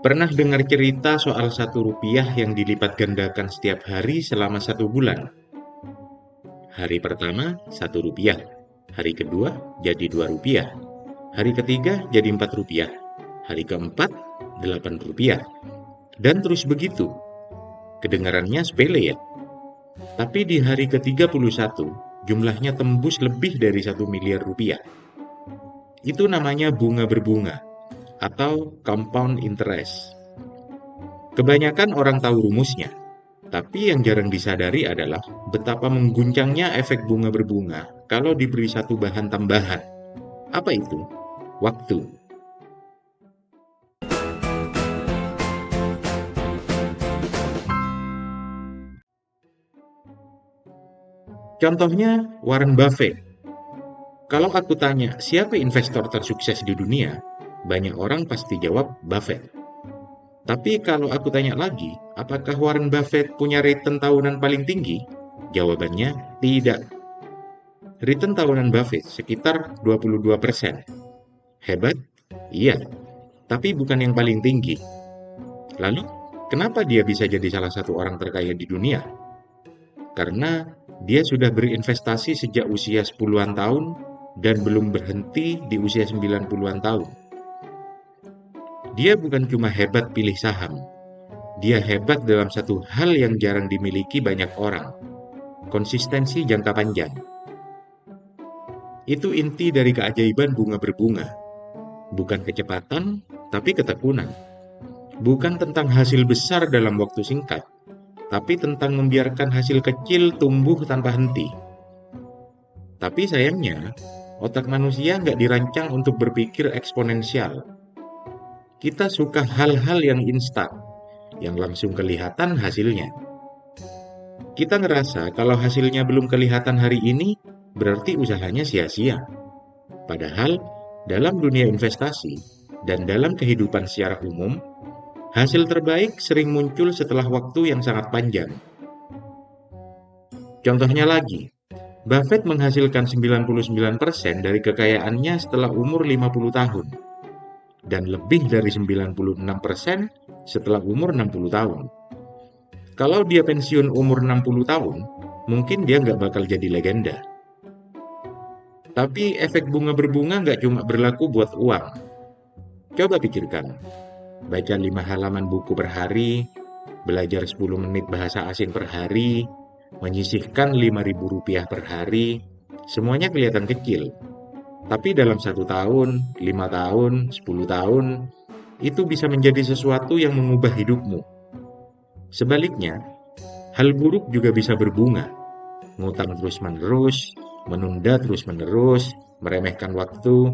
Pernah dengar cerita soal Rp1 yang dilipat gandakan setiap hari selama 1 bulan? Hari pertama Rp1, hari kedua jadi Rp2, hari ketiga jadi Rp4, hari keempat Rp8, dan terus begitu. Kedengarannya sepele ya? Tapi di hari ke-31, jumlahnya tembus lebih dari Rp1 miliar. Itu namanya bunga berbunga, atau compound interest. Kebanyakan orang tahu rumusnya, tapi yang jarang disadari adalah betapa mengguncangnya efek bunga berbunga kalau diberi satu bahan tambahan. Apa itu? Waktu. Contohnya Warren Buffett. Kalau aku tanya siapa investor tersukses di dunia, banyak orang pasti jawab Buffett. Tapi kalau aku tanya lagi, apakah Warren Buffett punya return tahunan paling tinggi? Jawabannya tidak. Return tahunan Buffett sekitar 22%. Hebat? Iya, tapi bukan yang paling tinggi. Lalu, kenapa dia bisa jadi salah satu orang terkaya di dunia? Karena dia sudah berinvestasi sejak usia 10-an tahun dan belum berhenti di usia 90-an tahun. Dia bukan cuma hebat pilih saham, dia hebat dalam satu hal yang jarang dimiliki banyak orang, konsistensi jangka panjang. Itu inti dari keajaiban bunga berbunga. Bukan kecepatan, tapi ketekunan. Bukan tentang hasil besar dalam waktu singkat, tapi tentang membiarkan hasil kecil tumbuh tanpa henti. Tapi sayangnya, otak manusia nggak dirancang untuk berpikir eksponensial. Kita suka hal-hal yang instan, yang langsung kelihatan hasilnya. Kita ngerasa kalau hasilnya belum kelihatan hari ini, berarti usahanya sia-sia. Padahal, dalam dunia investasi dan dalam kehidupan secara umum, hasil terbaik sering muncul setelah waktu yang sangat panjang. Contohnya lagi, Buffett menghasilkan 99% dari kekayaannya setelah umur 50 tahun, dan lebih dari 96% setelah umur 60 tahun. Kalau dia pensiun umur 60 tahun, mungkin dia nggak bakal jadi legenda. Tapi efek bunga berbunga nggak cuma berlaku buat uang. Coba pikirkan, baca 5 halaman buku per hari, belajar 10 menit bahasa asing per hari, menyisihkan Rp5.000 per hari, semuanya kelihatan kecil. Tapi dalam 1 tahun, 5 tahun, 10 tahun, itu bisa menjadi sesuatu yang mengubah hidupmu. Sebaliknya, hal buruk juga bisa berbunga. Ngutang terus-menerus, menunda terus-menerus, meremehkan waktu,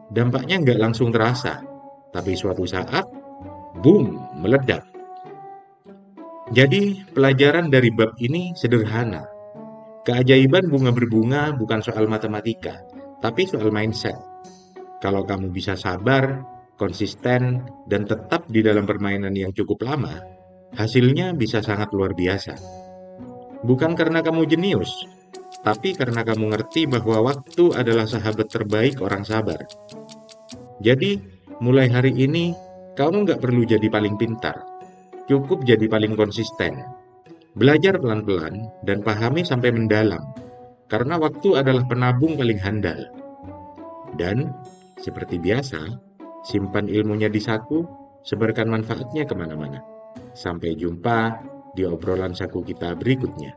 dampaknya nggak langsung terasa. Tapi suatu saat, boom, meledak. Jadi, pelajaran dari bab ini sederhana. Keajaiban bunga berbunga bukan soal matematika, tapi soal mindset. Kalau kamu bisa sabar, konsisten, dan tetap di dalam permainan yang cukup lama, hasilnya bisa sangat luar biasa. Bukan karena kamu jenius, tapi karena kamu ngerti bahwa waktu adalah sahabat terbaik orang sabar. Jadi, mulai hari ini, kamu nggak perlu jadi paling pintar. Cukup jadi paling konsisten. Belajar pelan-pelan dan pahami sampai mendalam. Karena waktu adalah penabung paling handal. Dan, seperti biasa, simpan ilmunya di saku, sebarkan manfaatnya kemana-mana. Sampai jumpa di obrolan saku kita berikutnya.